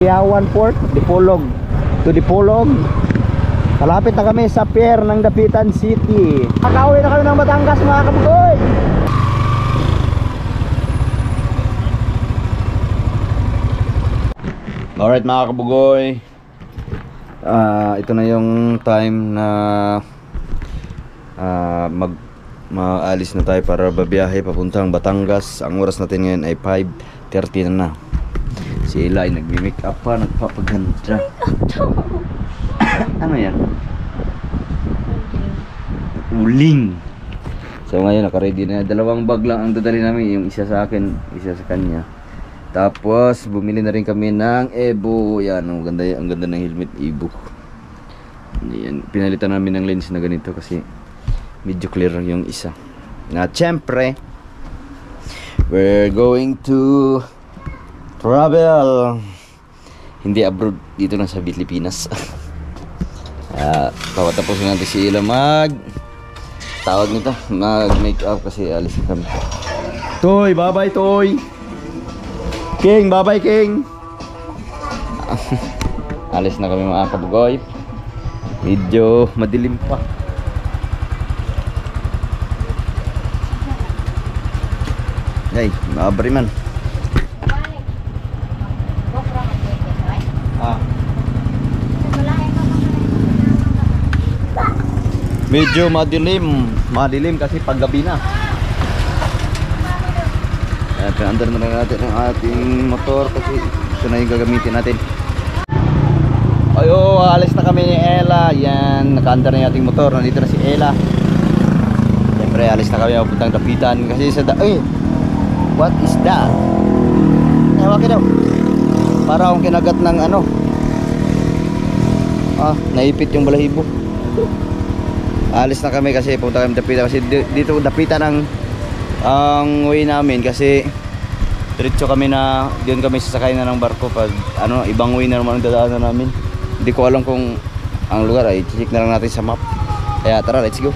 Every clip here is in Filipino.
Yawan Port, Dipolog. To Dipolog. Malapit na kami sa pier ng Dapitan City. Makauwi na kami ng Batangas mga kabugoy. Alright mga kabugoy, ito na yung time na maalis na tayo para babiyahe papuntang Batangas. Ang oras natin ngayon ay 5:30 na. Si Ella ay nagmi-make up pa, nagpapaganda. Ano yan? Uling. So ngayon naka-ready na. Dalawang bag lang ang dadali namin, yung isa sa akin, isa sa kanya. Tapos bumili na rin kami ng Evo. Yan, ang ganda ng helmet Evo. Yan, pinalitan namin ng lens na ganito kasi medyo clear yung isa. Na syempre, we're going to travel. Hindi abroad, dito na sa Pilipinas. Pawatapusin natin si Ella tawag nito, mag-make up kasi alis na kami. Toy, bye-bye Toy. King, bye-bye King. Alis na kami mga kabugoy. Medyo madilim pa. Ay, maabri man. Medyo madilim kasi paggabi na. At under na lang natin ang ating motor kasi ito na yung gagamitin natin. Ayo, alis na kami ni Ella. Yan, naka-under na yung ating motor. Nandito na si Ella. Siyempre, alis na kami papuntang Dapitan kasi sa what is that? Ewan daw. Para akong kinagat ng ano. Naipit yung balahibo. Alis na kami kasi pupunta kami Dapitan kasi dito Dapitan ang way namin kasi diretso kami na doon kami sasakay na ng barko pag ibang way na naman ang dadaanan namin. Hindi ko alam kung ang lugar ay check na lang natin sa map. Kaya tara, let's go.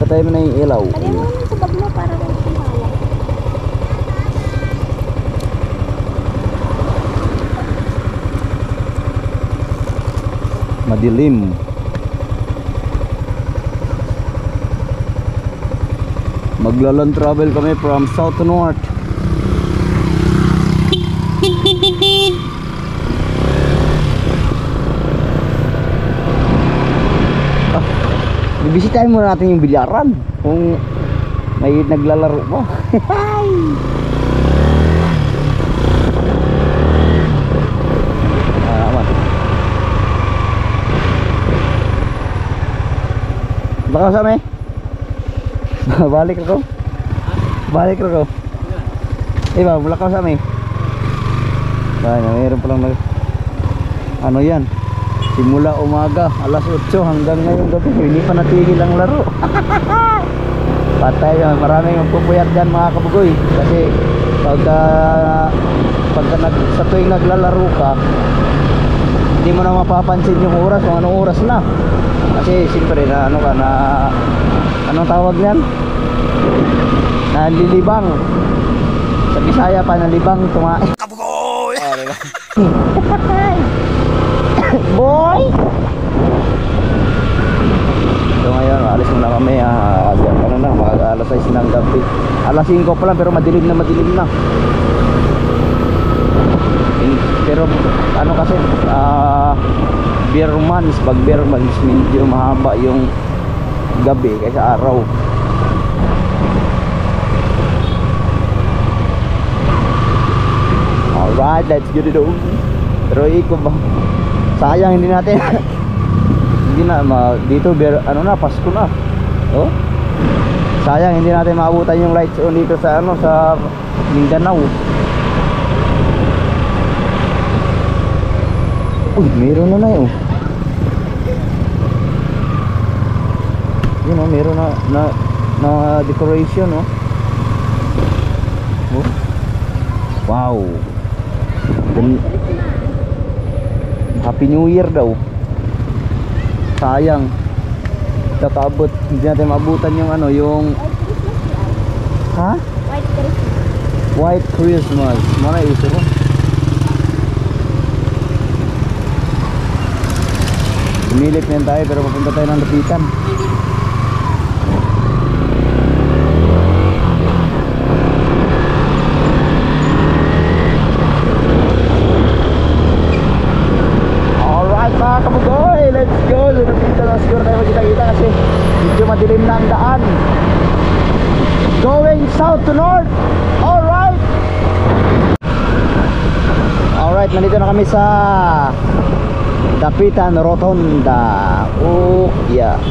Patay mo na yung ilaw. Patay mo naman sa bag mo para rin kumala. Madilim. Maglaland travel kami from south to north. Bibisitahin muna natin yung bilyaran kung may naglalaro pa. Baka sa may balik ako. Balik ako. Iba, wala ka sa may. Mayroon pa lang ano yan? Simula umaga, alas 8 hanggang ngayong gabi, hindi pa natigil ang laro. Patay yan, maraming magpupuyat dyan mga kabugoy. Kasi pagka sa tuwing naglalaro ka, hindi mo na mapapansin yung oras kung anong oras na. Kasi siyempre na anong tawag niyan? Nalilibang. Sa Bisaya pa nalibang kabugoy. Diba? Boy! So ngayon, alis muna kami. Alas 6 ng gabi. Alas 5 pa lang pero madilim na. Pero kasi pag beer months medyo mahaba yung gabi kaysa araw. Alright, let's get it on. Pero sayang hindi natin dito Pasko na. Oh? Sayang hindi natin maabutan yung lights on dito sa sa Mindanao. Uy, meron na yun. Yun meron na na decoration, oh. Oh. Wow. Happy New Year daw. Sayang. Kakaabot, hindi natin maabutan yung ano, yung ha? White Christmas. White Christmas. Mana iso ko? Pumilip na tayo pero papunta tayo ng lapitan. Alright mga kabugoy, let's go. Lapitan na siguro tayo magkita-kita kasi medyo madilim na ang daan. Going south to north. Alright. Alright, nandito na kami sa Dapitan Rotonda. Oh, yeah.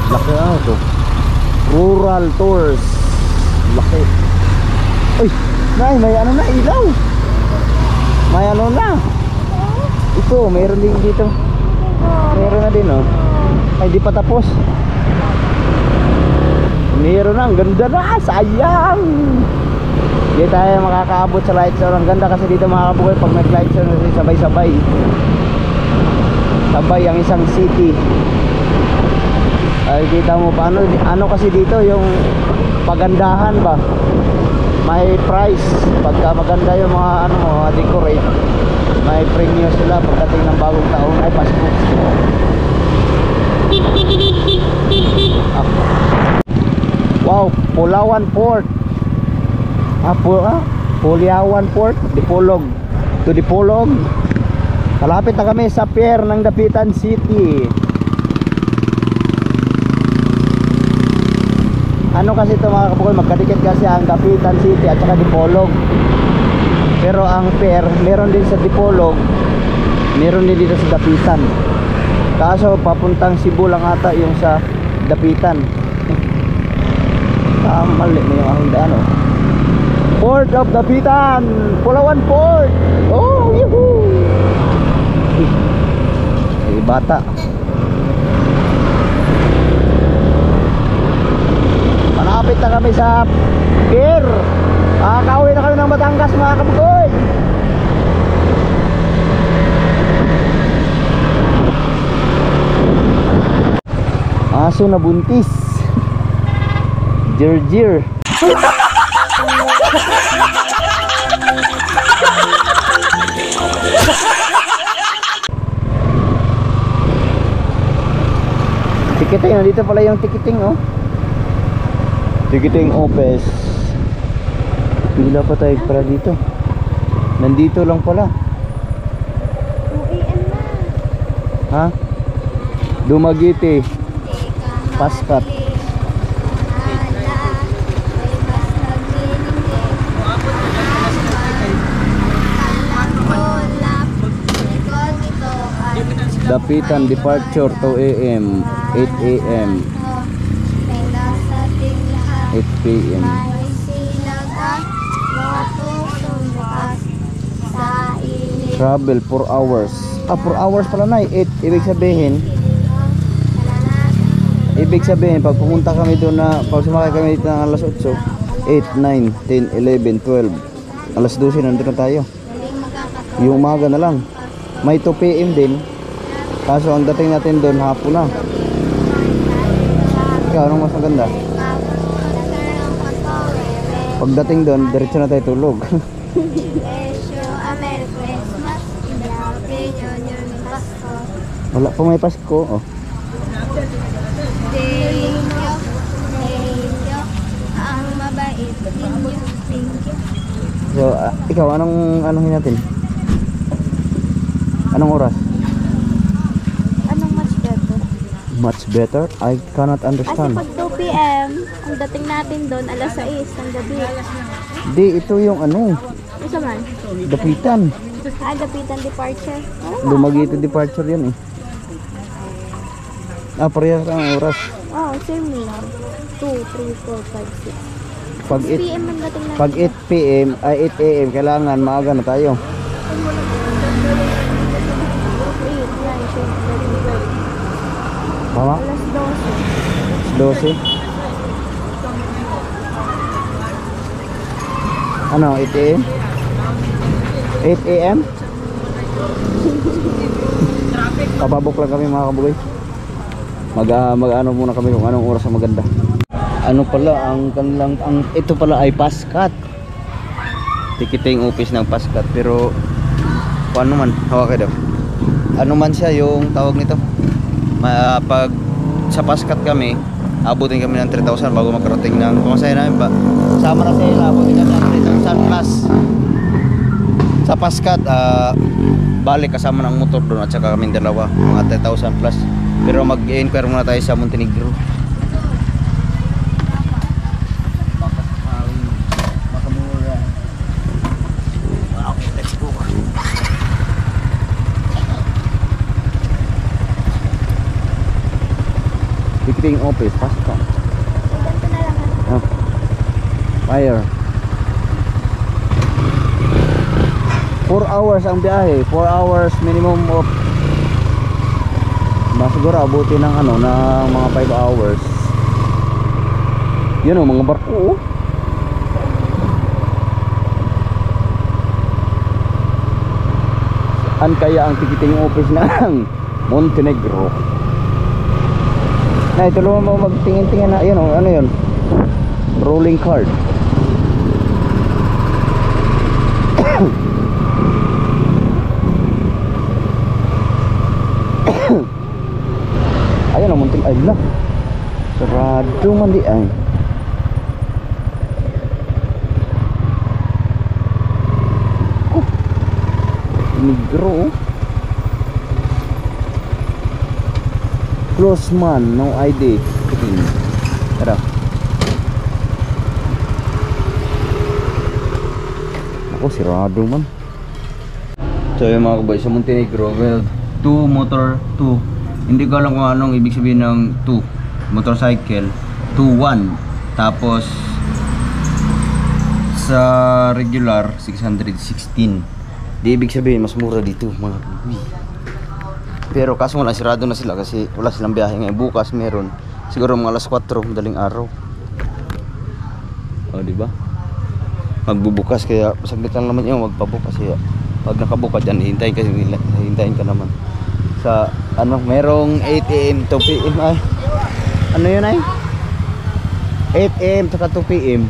Laki ano to? Rural Tours. Laki. Uy, may ano na, ilaw. May ano na. Ito, mayroon din dito. Mayroon na din, oh. Ay, di pa tapos. Mayroon na, ang ganda na. Sayang. Hindi tayo makakaabot sa light show. Ang ganda kasi dito makakabuhay pag may light show kasi sabay-sabay. Sabay ang isang city. Ay, kita mo paano, ano kasi dito yung pagandahan ba? May price. Pagka maganda yung mga ano mo, decorate. May premium sila pagdating ng bagong taon ay Pasko. Wow, Pulawan Port. Pulawan Port, Dipolog. To Dipolog. Kalapit na kami sa pier ng Dapitan City. Ano kasi ito mga kapukol, magkadikit kasi ang Dapitan City at saka Dipolog. Pero ang pier, meron din sa Dipolog, meron din dito sa Dapitan. Kaso papuntang Cebu lang ata yung sa Dapitan. Mali mo yung aking daan, oh. Port of Dapitan, Pulawan Port. Oh, yuhuu. Ay, bata. Malapit na kami sa pier. Kakauwi na kami ng Batangas mga kabugoy. Aso na buntis. Jir. Tiketing, nandito pala yung tiketing, oh. Ticketing office. Pila pa tayo para dito. Nandito lang pala. UAM na. Ha? Dumaguete. Paskat. Dapitan departure 2 AM, 8 AM, 8 PM. Travel 4 hours. 4 hours pala na, 8. Ibig sabihin pag pumunta kami doon na, pag sumakay kami dito ng alas 8, 8, 9, 10, 11, 12, alas 12 nandun na tayo. Yung umaga na lang. May 2 PM din. Kaso ang dating natin doon hapon na. Ikaw, anong mas maganda? Pagdating doon, diretso na tayo tulog. Wala pa may Pasko, oh. Ang mabait. Thank you. So, ikaw, anong natin? Anong oras? Anong much better? Much better? I cannot Kasi understand. pag 2 PM, ang dating natin doon, alas 6 ng gabi. Di, ito yung ano, Isa man? Dapitan. Dapitan departure. Dumaguete departure yan, eh. Parehas ang oras. Same lang. 2, 3, 4, 5, 6. Pag 6 PM ang dating natin. Pag 8 PM ay 8 AM kailangan maaga na tayo. Mama? Alas 12. Ano, 8 a.m.? 8 a.m.? Kababok lang kami mga kabugoy. Mag-ano muna kami kung anong oras ang maganda. Ano pala ang kanilang ito pala ay Pascat. Ticketing office ng Pascat, pero kung ano man, hawak kayo daw. Ano man siya yung tawag nito. Pag sa Pascat kami, abutin kami ng 3,000 bago makarating ng pumasaya namin ba. Sama na sila, abutin kami ng 3,000 plus. Sa Pascat, balik kasama ng motor doon at saka kaming dalawa, mga 3,000 plus. Pero mag-inquire muna tayo sa Montenegro. Makamura. Okay, let's go. Ticketing office, Pascat. Ganito na lang. Oh. Fire. 4 hours ang biyahe, 4 hours minimum of siguro abutin ng ano ng mga 5 hours. Yun o, mga barko oh. Saan kaya ang ticketing office ng Montenegro? Na tulungan mo magtingin-tingin na yun o, ano yun, rolling card. Ayun ang munting ay lah. Sarado man di ay. Oh. Negro. Close man, no ID. Tara. Ako sirado man. So yung mga kaboy sa Montenegro, well, 2 motor 2. Hindi ko alam kung anong ibig sabihin ng 2 motorcycle, 2-1. Tapos sa regular 616. Di ibig sabihin mas mura dito mga kaboy. Pero kaso wala, sirado na sila kasi wala silang biyahe ngayon. Bukas meron. Siguro mga alas 4 madaling araw. O diba? Magbubukas kaya saglit lang naman yun magpabukas kaya pag nakabuka dyan hintayin ka naman sa ano, merong 8 AM to PM ay ano yun ay 8 AM saka 2 PM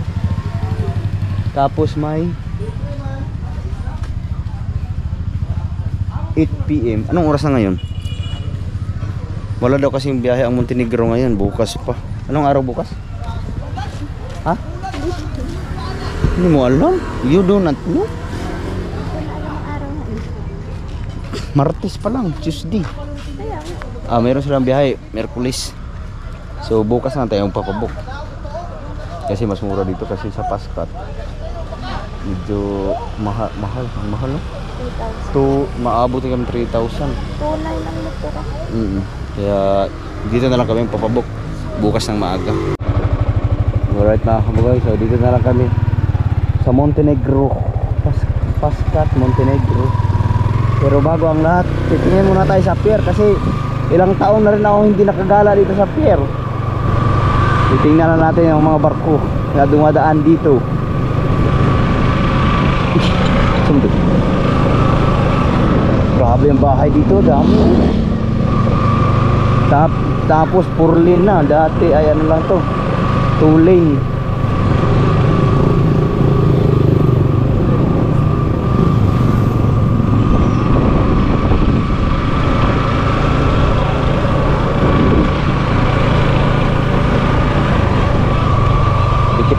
tapos may 8 PM. Anong oras na ngayon? Wala daw kasi yung biyahe ang Montenegro ngayon, bukas pa. Anong araw bukas? Ha? Hindi mo alam? You do not know? Martes pa lang, Tuesday. Meron silang biyahe, Merkulis. So bukas na tayo papabook. Kasi mas mura dito kasi sa Pascat. Medyo mahal no? 3,000. Maabutin kami 3,000. 2,900 lang natira. Kaya dito na lang kami papabook bukas ng maaga. Alright mga kabagay, so dito na lang kami sa Montenegro. Pascat, Montenegro. Pero bago ang lahat, titingin muna tayo sa pier kasi ilang taon na rin ako hindi nakagala dito sa pier. Titingnan na natin yung mga barko na dumadaan dito. Grabe yung bahay dito, dami. Tapos 4 lane na, dati ay ano lang to, 2 lane.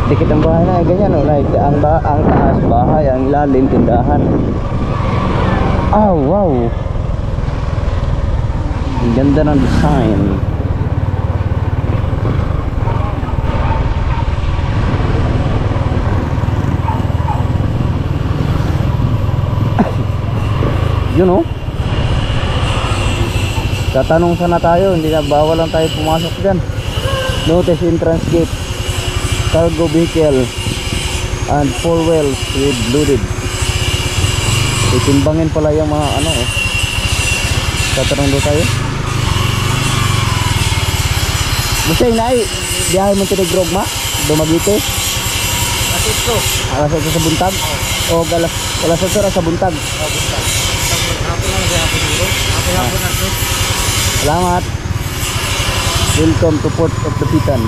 Dikit ang bahay na ganyan no, like ang taas bahay, ang ilalim tindahan. Oh wow, ang ganda ng design. You know, tatanong sana tayo, hindi na, bawal lang tayo pumasok dyan. Notice entrance gate, cargo vehicle and 4 wheels with loaded. Itimbangin pala yung mga ano oh. Tatanong doon tayo. Busay na ay, biyahe mo Grogma, Dumaguete. Alas 8 sa buntag? O alas 8 sa buntag? Buntag. Hapon lang siya, hapon duro. Hapon na ito. Salamat. Welcome to Port of Dapitan.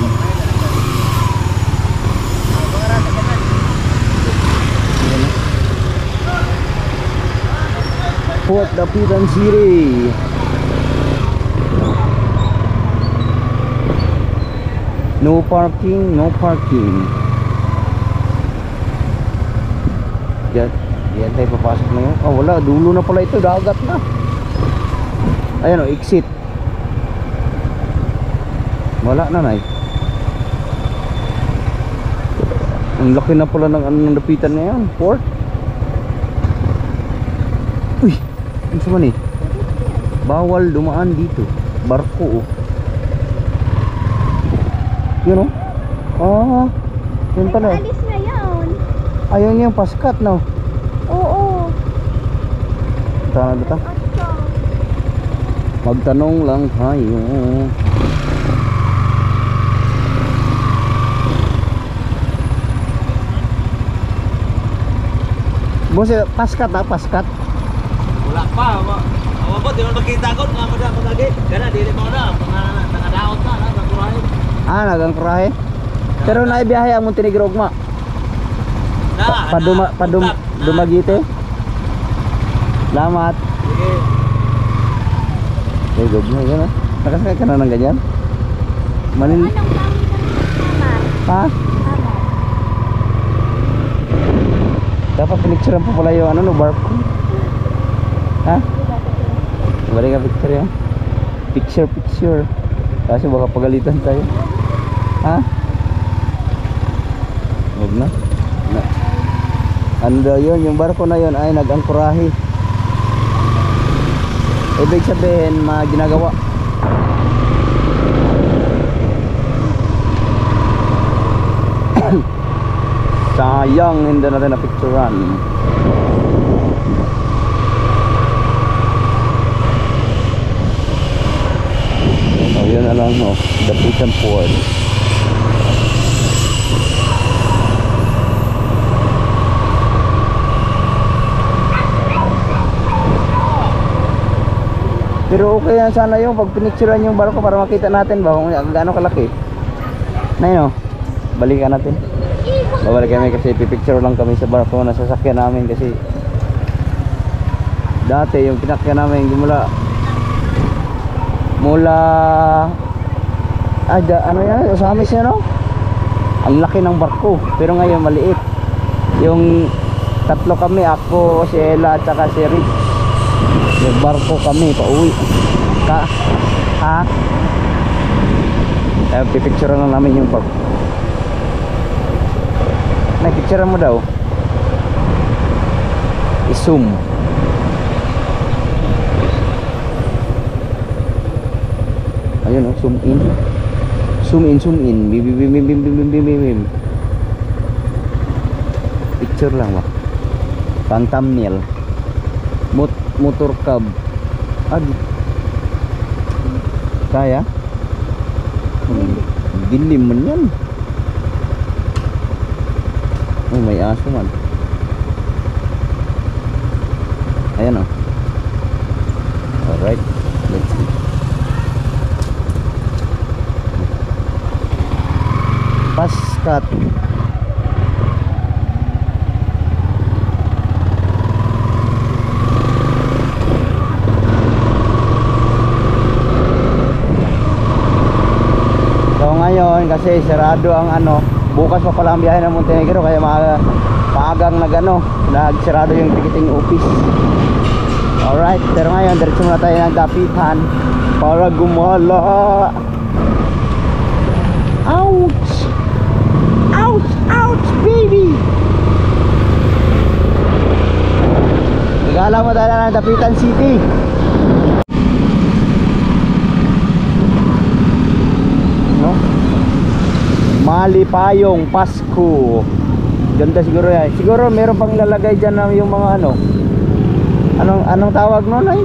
Port Dapitan City. No parking, no parking. Yan tayo papasok na yun. Oh wala, dulo na pala ito, dagat na. Ayan o, exit. Wala na na eh. Ang laki na pala ng ano ng Dapitan ngayon, port. Uy, ano sa man eh? Bawal dumaan dito. Barko oh. Yun oh. Ah, yun pala eh. Alis na yun. Ayun yung paskat no. Oo. Tara na ta. Atso. Magtanong lang tayo. Boss, paskat ah, paskat. Wala pa. Mabot, di mo makita ko. Nga mo na magagi. Gana, dili mo na. Nangadaot na. Nangkurahin. Ah, nagang kurahe. Pero naibiyahe ang Montenegrogma. Dumaguete. Salamat. Sige. Eh, good na yan ah. Nakasakay ka na ng ganyan? Manil... Anong gamit ng hammer? Ha? Hammer. Dapat pinicturean pa pala yung ano no, bark. Ha? Balik ka picture yan. Picture. Kasi baka pagalitan tayo. Ha? Huwag na. Ano daw yun? Yung barko na yun ay nag-angkurahe. Ibig sabihin, ginagawa. Sayang, hindi natin na-picturean. So, yun na lang, no? Dapitan Port. Pero okay yan sana yung pag pinicturean yung barko para makita natin ba kung gaano kalaki. Na yun, balikan natin. Babalik kami kasi pipicture lang kami sa barko na sasakyan namin kasi dati yung pinakyan namin mula ano yan, Osamis yan no? Ang laki ng barko pero ngayon maliit. Yung tatlo kami, ako, si Ella at saka si Rick. Yung barko kami pauwi pipicture lang namin yung barko. Picture mo daw. I-zoom. Ayun oh, zoom in. Bim. Picture lang ba? Pang thumbnail. Motor cab. Kaya? Dilim man yan. Oh, may aso man. Ayan oh. Alright, let's see. Paskat. So ngayon kasi sarado ang ano, bukas pa pala ang biyahe ng Montenegro kaya maagang nagsarado yung ticketing office. Alright, pero ngayon diretso muna tayo ng Dapitan para gumala. Ouch! Ouch baby! Gagala mo tayo ng Dapitan City. No? Malipayong Pasko. Ganda siguro yan. Siguro meron pang lalagay dyan na yung mga ano, Anong tawag nun ay?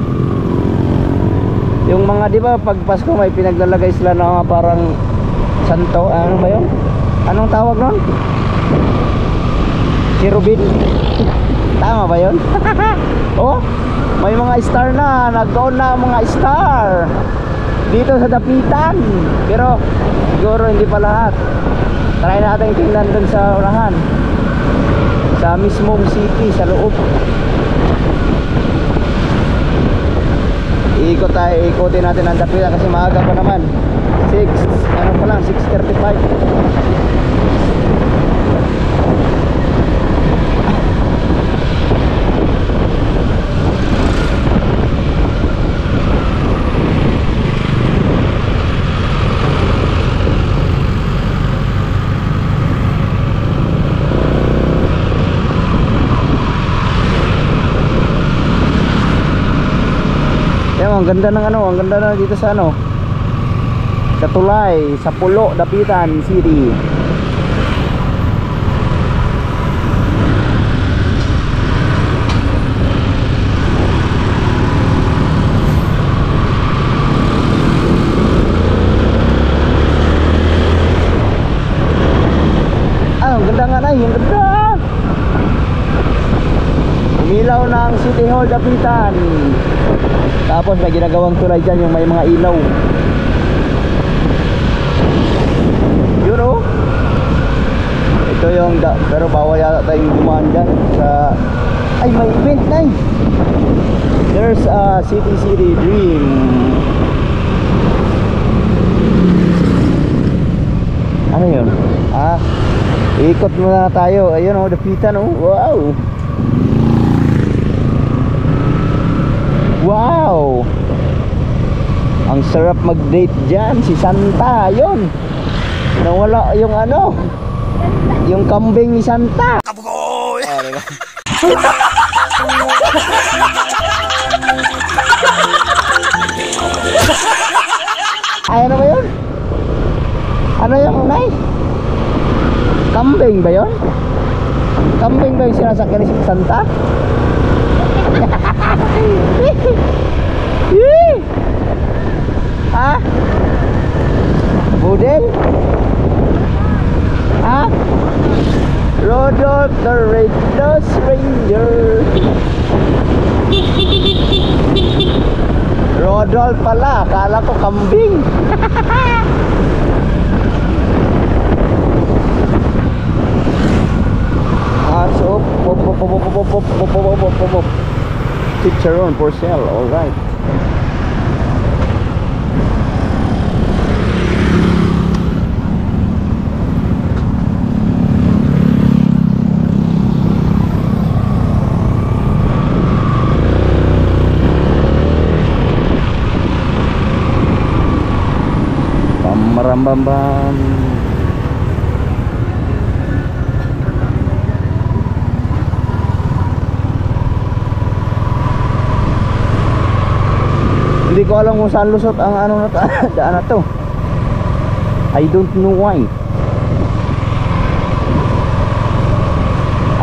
Yung mga, di ba, pag Pasko may pinaglalagay sila na parang santo, ano ba yun? Anong tawag nun? Cherubin. Tama ba yun? Oh, may mga star na, nag-on na ang mga star dito sa Dapitan. Pero siguro hindi pa lahat. Try natin tingnan dun sa unahan, sa mismong city, sa loob. Ikutin natin ang Dapitan kasi maaga pa naman. 6:35. Ang ganda ng ang ganda na dito sa sa tulay, sa Pulo, Dapitan City. Ang ganda nga na, yung ganda. Umilaw ng City Hall, Dapitan. Tapos may ginagawang tulay dyan, yung may mga ilaw. Yun oh. Ito yung pero bawal yata tayong dumaan dyan sa... Ay, may event na eh. There's a City Dream. Ano yun? Ikot muna tayo. Ayun oh, Dapitan oh. Wow. Wow! Ang sarap mag-date dyan. Si Santa, yun. Nawala yung yung kambing ni Santa. Kabugoy! Diba? Ay, ano ba yun? Ano yung unay? Kambing ba yun? Kambing ba yung sinasakyan ni Santa? Ha? Budel? Ha? Rodolph the Red-Nosed Reindeer. Rodolph pala, akala ko kambing. So Chicharon for sale, all right. Pamarambambam. Hindi ko alam kung saan lusot ang daan na to. I don't know why.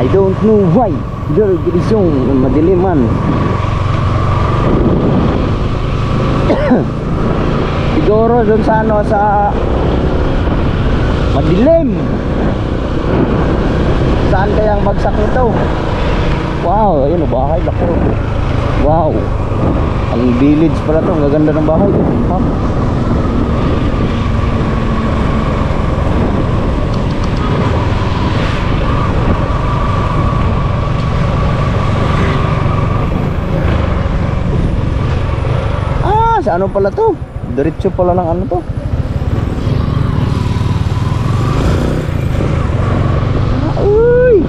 I don't know why. Diretsyong madiliman. Siguro dun sa sa madilim. Saan kayang bagsak nito? Wow, ayun, bahay lako. Wow. Ang village pala to, ang gaganda ng bahay. Ha? Sa ano pala to? Diretso pala ng ano to? Uy!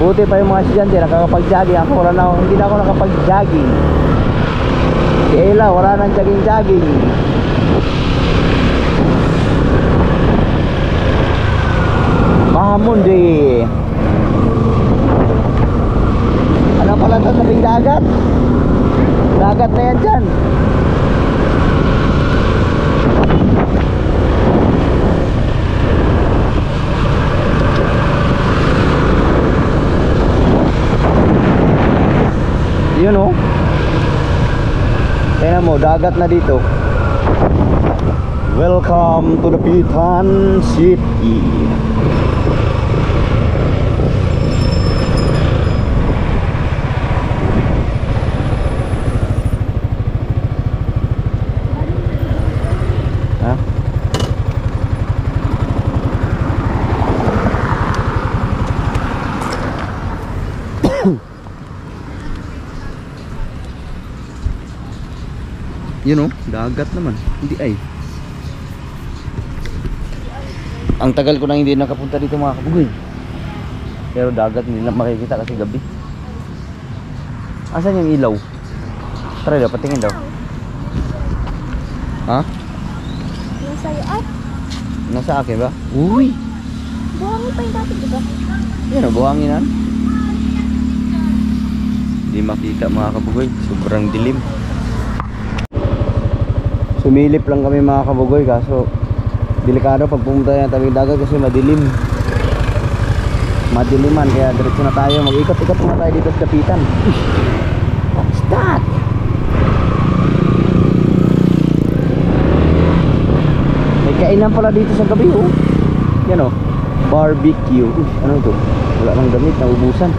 Buti pa yung mga estudyante nakakapag-jogging. Ako wala na, hindi na ako nakapag-jogging. Si Ella wala nang jogging. Mahamundi. Ano pala ito, tabing dagat? Dagat na yan dyan. Yun oh. Tingnan mo, dagat na dito. Welcome to the Pitan City. Ha? Yun oh, dagat naman. Hindi ay. Ang tagal ko na hindi nakapunta dito mga kabugoy. Pero dagat hindi na makikita kasi gabi. Asan yung ilaw? Tara daw, patingin daw. Ha? Nasa iyo. Ay, Nasa akin ba? Uy! buhangin pa yung dati, diba? Yan o, buhanginan. Hindi makita mga kabugoy. Sobrang dilim. Sumilip lang kami mga kabugoy. Kaso delikado pag pumunta na tabing dagat kasi madilim. Madiliman. Kaya diretso na tayo. Mag-ikot-ikot muna tayo dito sa kapitan. What's that? May kainan pala dito sa gabi oh. Yan oh, barbecue. Ano ito? Wala nang damit, naubusan.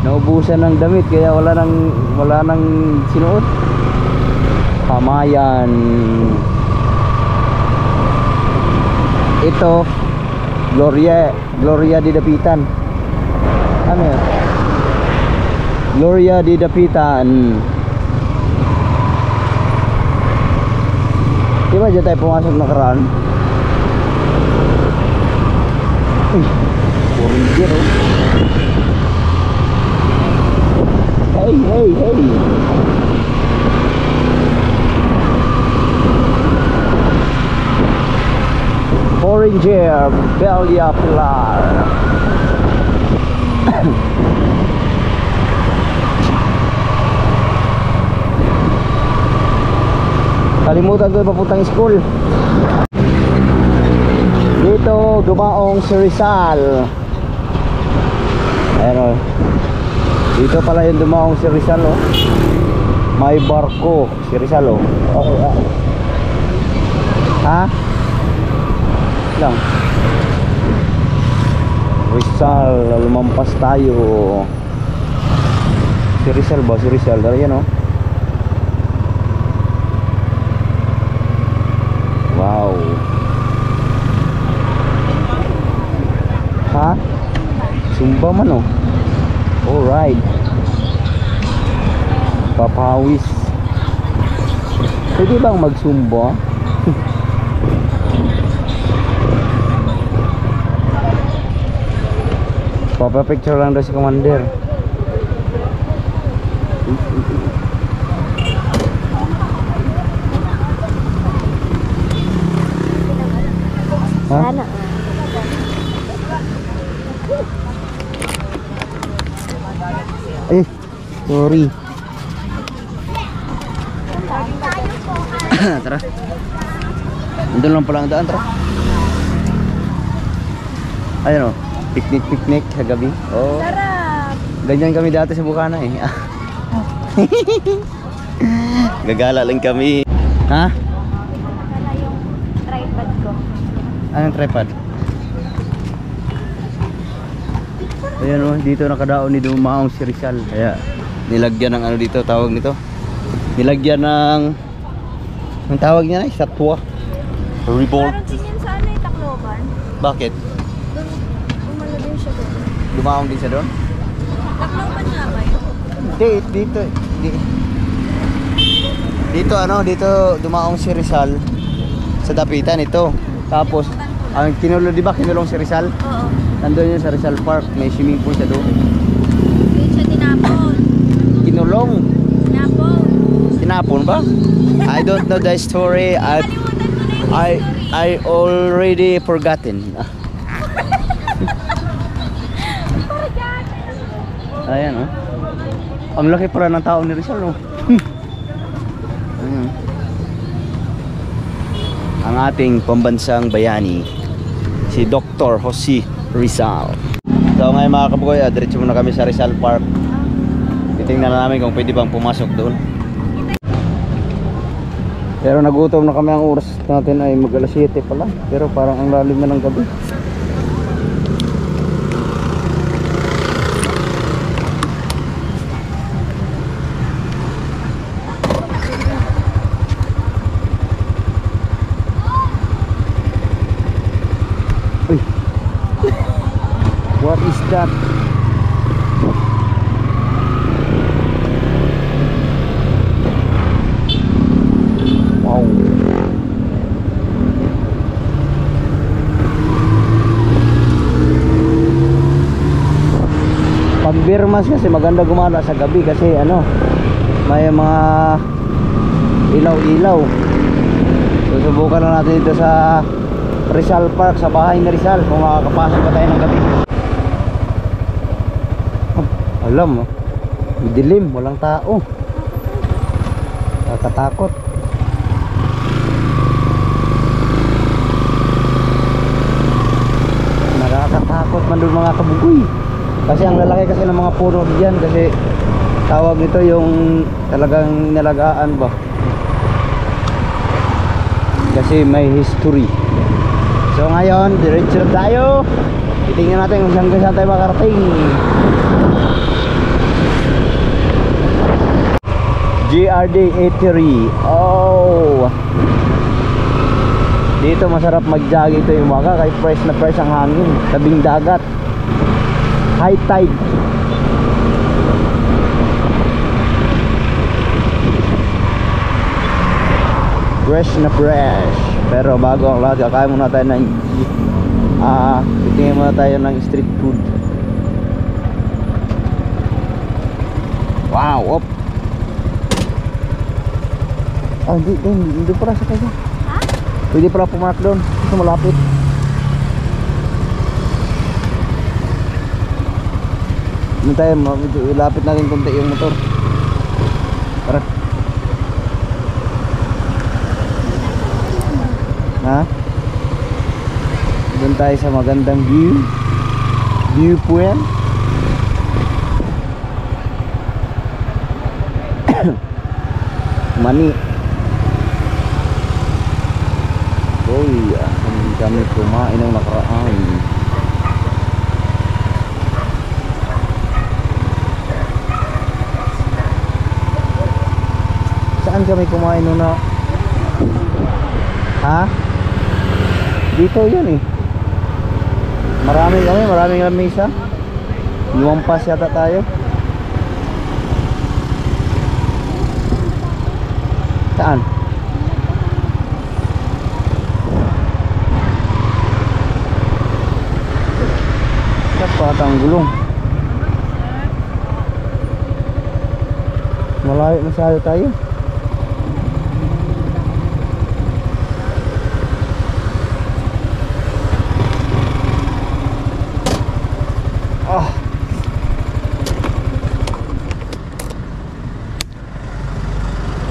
Naubusan ng damit kaya wala nang sinuot. Kamayan. Ito Gloria di Dapitan. Ano yan? Gloria di Dapitan. Di ba dyan tayo pumasok nakaraan? Uy, foreigner oh. Hey. Foreigner, Belia Pilar. Kalimutan ko yung papuntang school. Dito dumaong si Rizal. Ayan o. Dito pala yung dumaong si Rizal o. May barko si Rizal o. Okay, ha? Lang Rizal, lumampas tayo. Si Rizal ba? Si Rizal, dara yan o. Wow. Ha? Sumba man oh. Alright. Papawis. Pwede bang magsumba? Papapicture lang daw si Commander. Ha? Sana. Sorry. Tara. Nandun lang pala ang daan, tara. Ayun o, picnic sa gabi. Oh. Sarap! Ganyan kami dati sa Bukana eh. Gagala lang kami. Ha? Nakala yung tripod ko. Anong tripod? Ayan o, dito nakadaon ni dumaong si Rizal. Kaya nilagyan ng ano dito, tawag nito. Nilagyan ng ang tawag niya na, statwa. Reborn. Meron din yan sa ano yung Tacloban. Bakit? Doon, umano din siya doon. Dumaong din siya doon? Tacloban nga ba yun? Hindi, dito ano, dito dumaong si Rizal sa Dapitan ito. Tapos ang kinulo, di ba kinulong si Rizal? Oo. Nandun yun sa Rizal Park, may swimming pool siya doon. Doon siya tinapon. Kinulong. Tinapon. Tinapon ba? I don't know the story. Kalimutan ko na yung history. I already forgotten. Ayan oh. Ang laki pala ng tao ni Rizal oh. Ayan. Ang ating pambansang bayani, si Dr. Jose Rizal. So So ngayon mga kabugoy, diretso muna kami sa Rizal Park. Titingnan na namin kung pwede bang pumasok doon. Pero nagutom na kami, ang oras natin ay mag alas 7 pala. Pero parang ang lalim na ng gabi. Uy. What is that? Wow. Pag Birmas kasi maganda gumala sa gabi kasi ano, may mga ilaw-ilaw. Susubukan na natin dito sa Rizal Park, sa bahay ni Rizal, kung makakapasok pa tayo ng gabi. Alam mo, dilim, walang tao. Nakakatakot. Nakakatakot man doon mga kabugoy. Kasi ang lalaki kasi ng mga puno diyan, kasi tawag nito yung talagang nalagaan ba. Kasi may history. So ngayon, diretso na tayo. Titingnan natin kung saan tayo makarating. GRD Eatery. Oh, dito masarap mag-jogging ito yung umaga, kahit fresh na fresh ang hangin. Tabing dagat, high tide. Fresh na fresh. Pero bago ang lahat, kakain muna tayo ng titingin muna tayo ng street food. Wow, op. Ah, hindi pala sa kanya. Ha? Pwede pala pumark doon. Kasi malapit. Ano tayo, ilapit natin konti yung motor. Tara. Ha? Doon tayo sa magandang viewpoint. Mani. Uy, kami kumain ng nakaraan. Saan kami kumain nun na? Ha? Dito yun eh. Maraming lamesa. Lumampas yata tayo. Saan? Patang gulong. Malayo masyado tayo.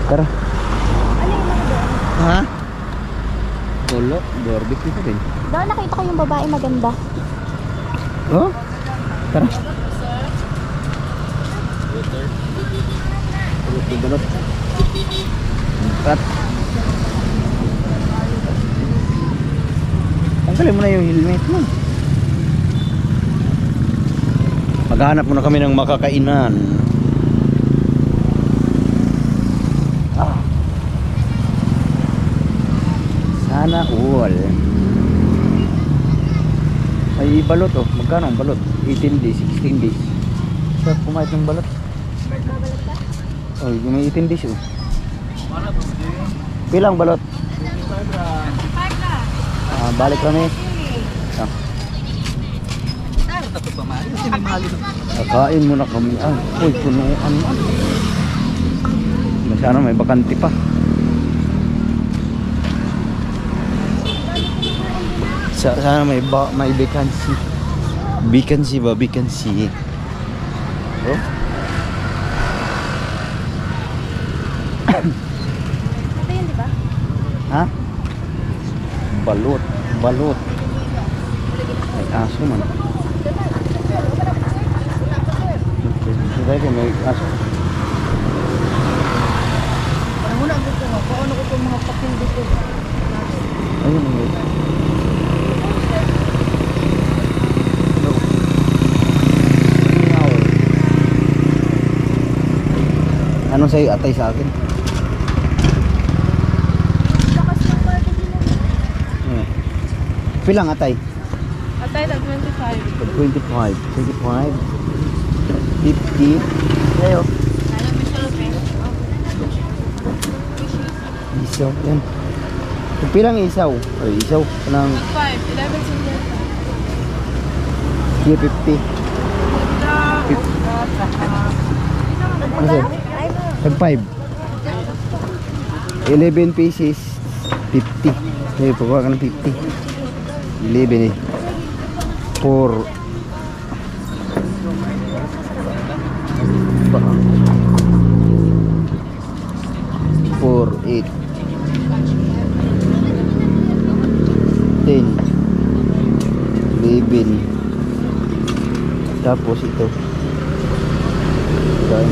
Tara. Ha? Wala, barbecue pa din. Doon nakita ko yung babae maganda. Oh? Tara. Balot. Kat. Tanggalin mo na yung helmet mo. Maghanap muna kami ng makakainan. Sana all. Ay balot oh. Magkano ang balot? 18 days, 16 days. Sarap kumain ng balot. Oh, may 18 days oh. Pilang balot? Balik kami. Kakain muna kami. Uy, punuan. Sana may bakante pa. Sana may vacancy. Vacancy ba? Vacancy. Oh. Ito yun, di ba? Ha? Balot. Balot. May aso man. tayo may aso. Ano muna ako ito nga, paano ko itong mga pakil dito? Ayun ang guys. Anong sa'yo atay sa akin? Lakas ng party din mo. Pilang atay? Atay na 25. 25. 25. 50. Ayo. Ano mo siya, okay? Isaw. Yan. Pilang isaw? Ay, isaw. Kanang 5, 11 single. 50. Ano sa'yo? Tag 5. 11 pieces. 50. Ay, pagkawa ka ng 50. 11 eh. 4. 8 10 11 tapos ito dan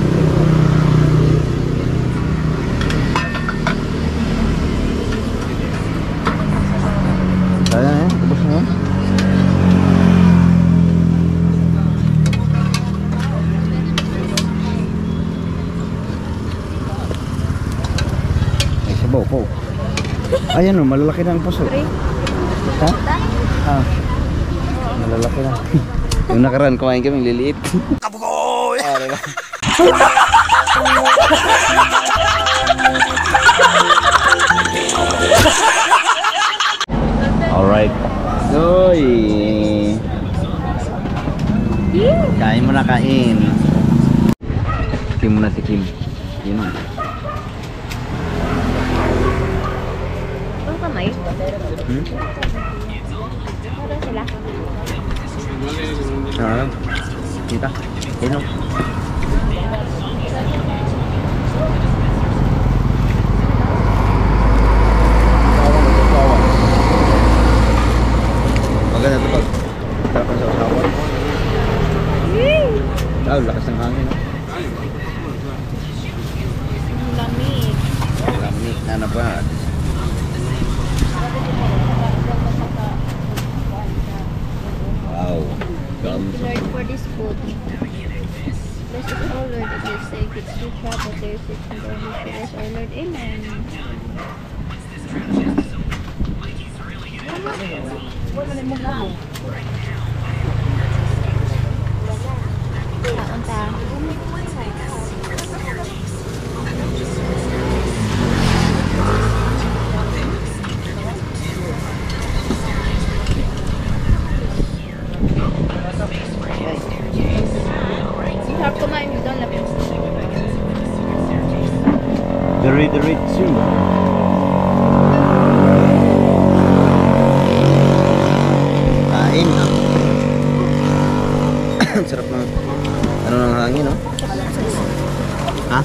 kaya tapos na yan. Sabaw po. Ayan o, malalaki na ang puso. Ha? Ah. Malalaki na. Yung nakaraan kumain kami, liliit. Kabugoy! Ah, diba? Alright. Uy! Kain mo na kain. Tikim mo na tikim. Yun o. Ang kamay. Ano sila? Sarap. Kita. Yun o. Maganda ito pag tapos sa usawan. Lakas ng hangin. Ang lamig. Lamig na na ba? Wow. Lord, for this food. Bless us, O Lord, and this sake, it's true trouble, there is it in the Holy Spirit, O Lord. Amen. Kaon ta. Sarap kumain dito, lapis. Diretsu. Kain na. Sarap na. Ano ng hangin, no? Ha?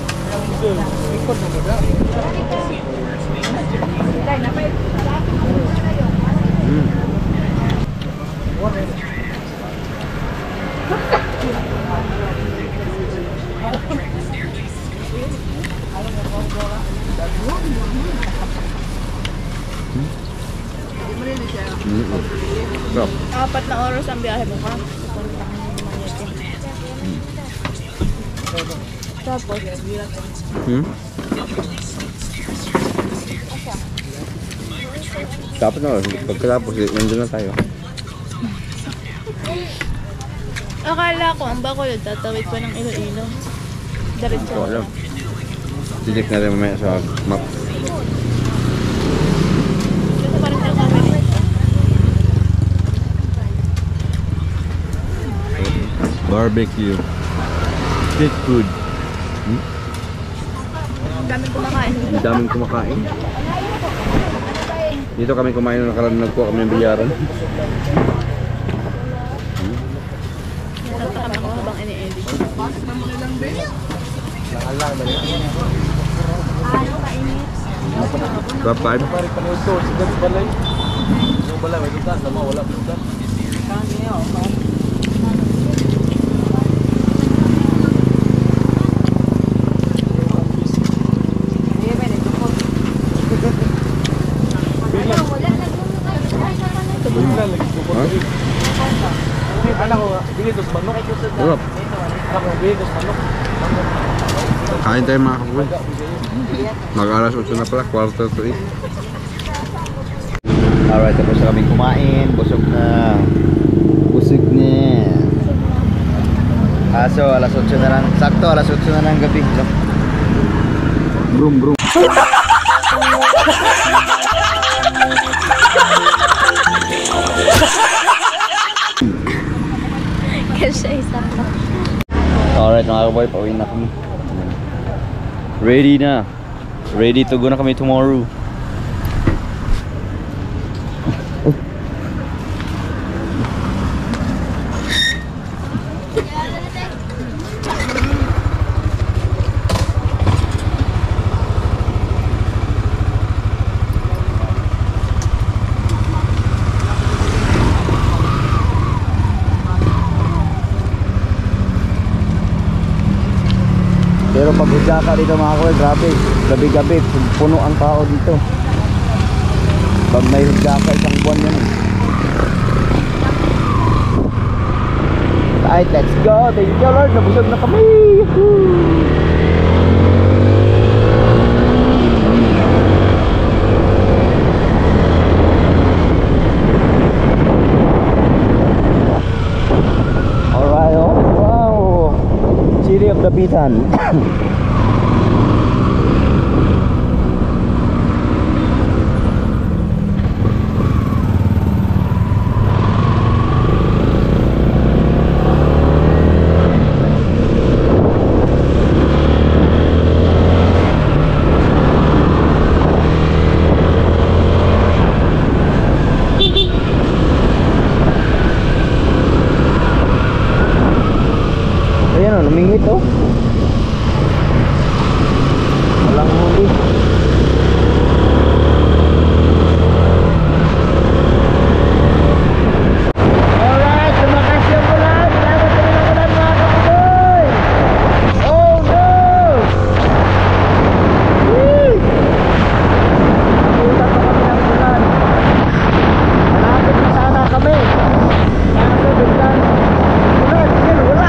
Sarap. 4 na oras ang biyahe mo ka. Tapos, Tapos na, pagkatapos, nandun na tayo. akala ko ang Bacolod tatawid pa ng Iloilo. Diretso. Ito alam. Titik na rin mamaya sa map. Dito pa rin tayo kami. Barbecue. Street food. Ang daming kumakain. Ang daming kumakain. Dito kami kumain nung nakaraan, nagkuha kami ng bilyaran. Natatakam ako habang ini-edit. Top 5. ng bigas, manok. Kain tayo mga kabugoy. Mag-alas 8 na pala, quarter to 8. Alright, tapos na kaming kumain. Busog na. Busog na. Kaso, alas 8 na lang. Sakto, alas 8 na lang gabi. Brum brum. Kasi isang lang. Alright mga kaboy, pauwi na kami. Ready na. Ready to go na kami tomorrow. Pero pag ka dito mga kaboy, grabe. Gabi-gabi, puno ang tao dito. Pag may ka, isang buwan yan. Alright, let's go. Thank you Lord, nabusog na kami. Yahoo! Alright, oh, wow. City of Dapitan. Ayan o, namingit o. Walang huli. Alright, tumakas yung ulan. Salamat sa mga ulan mga kapugoy. Oh no! Whee! Nakutan pa kami ng ulan. Malapit na sana kami. Kaso biglang ulan, yun, wala.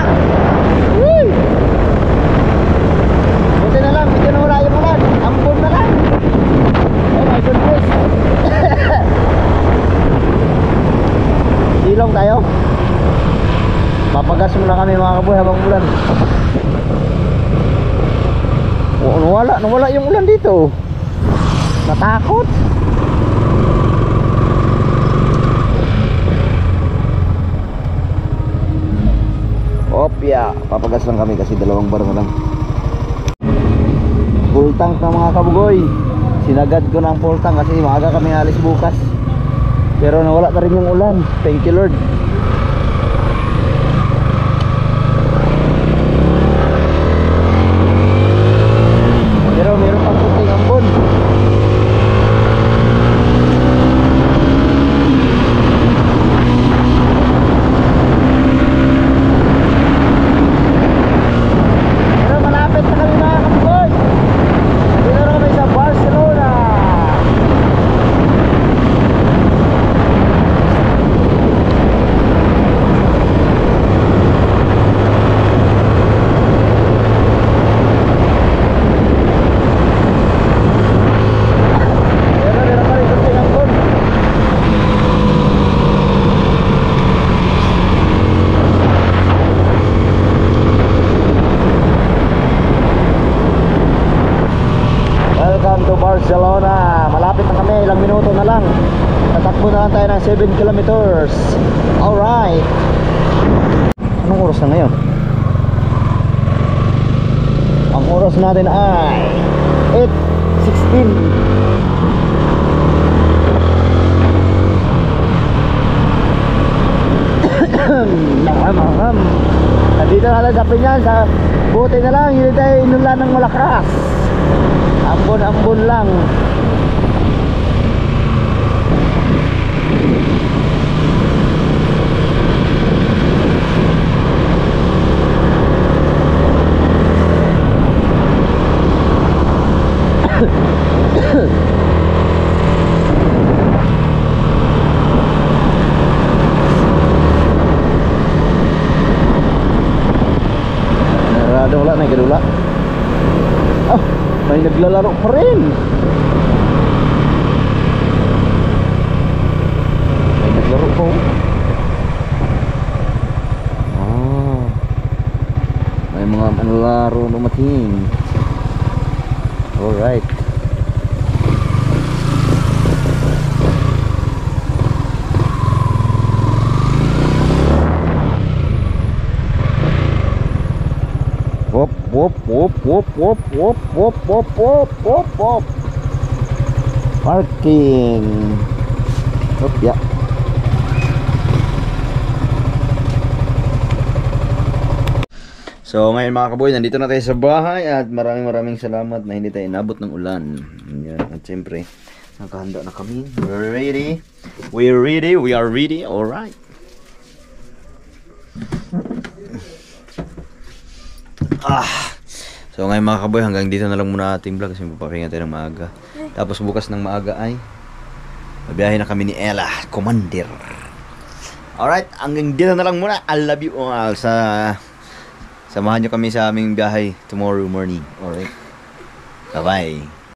Whee! Buti na lang, medyo nawala yung ulan. Ambon na lang. Oh my goodness. Silong tayo. Papagas muna kami mga kaboy habang ulan. Oh, nawala yung ulan dito. Natakot. Opya, papagas lang kami kasi 2 bar na lang. Full tank na mga kabugoy. Sinagad ko ng full tank kasi maaga kami alis bukas. Pero nawala na rin yung ulan. Thank you Lord. Pero meron pang puting ambon. Pero malapit na kami mga kabugoy. Dito na kami sa Barcelona. Meron pa rin kunting ambon. Welcome to Barcelona. Malapit na kami, ilang minuto na lang. Tatakbo na lang tayo ng 7 kilometers. Alright. Anong oras na ngayon? Ang oras natin ay 8:16. Nandito na lang sa Pinyan, sa buti na lang, yun tayo inulan ng malakras. Ambon-ambon lang. may kadula. Ah, may naglalaro pa rin. May naglaro pa. Ah, may mga manlalaro dumating. Alright. Wop wop wop wop wop wop wop wop wop wop wop. Parking. Hop ya. So ngayon mga kaboy, nandito na tayo sa bahay at maraming salamat na hindi tayo inabot ng ulan. Yan. At siyempre, nakahanda na kami. We're ready. We're ready. We are ready. Alright. So ngayon mga kaboy, hanggang dito na lang muna ating vlog kasi magpapahinga tayo ng maaga. Tapos bukas ng maaga ay mabiyahe na kami ni Ella, Commander. Alright, hanggang dito na lang muna. I love you all. Samahan nyo kami sa aming biyahe tomorrow morning. Alright, bye bye.